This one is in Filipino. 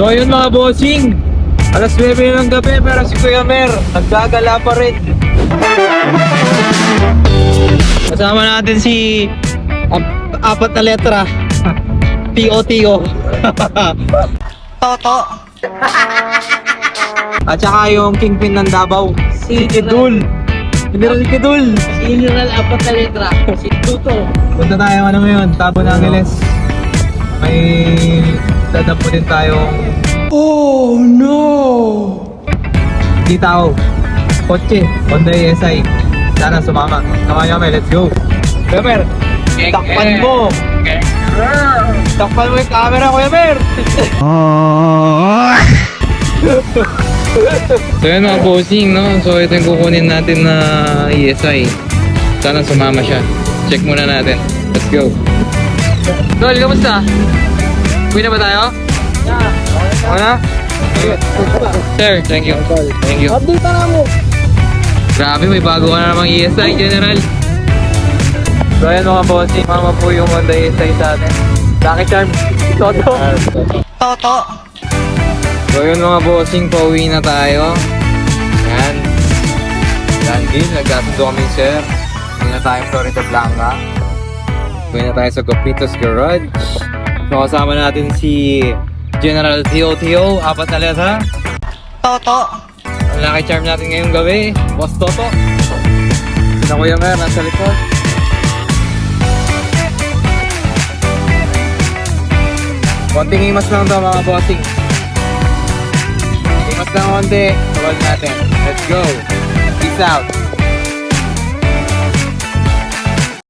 So ayun mga bossing, alas 9 ng gabi pero si Kuya Mer naggagala pa rin. Kasama natin si apat na letra T.O.T.O. Toto. At saka yung kingpin ng Davao, si Kidul. General Kidul. General apat na letra. Si Tuto. Punta tayo ano ngayon, Tabo ng Angeles. May dadampo din tayong di tao, kotse, Honda ESI. Sana sumama. Samahan kami, let's go. Kuya Mer, takpan mo. Takpan mo yung camera, Kuya Mer. So yun mga bossing, no? So ito yung kukunin natin na ESI. Sana sumama siya. Check muna natin. Let's go. Tol, kamusta? Uwi na ba tayo? Yeah. Ano? Sir, thank you. Thank you. Update na mo. Grabe, may bago ka na namang ESI, General. So ayan mga bossing, mama po yung Honda ESI sa atin. Lucky Charm, Toto. Toto. So yun mga bossing, pauwi na tayo. Ayan. Landin, nagkasundo kami sir. Uwi na tayo Florida Blanca. Uwi na tayo sa Gopitos Garage. So kasama natin si General T.O.T.O. Apat na letra. Toto. Ang lucky charm natin ngayong gabi, Boss Toto. Na Kuya Mer, nasa likod. Konting imas lang daw mga bossing. Imas lang konti, tawag natin. Let's go. Peace out.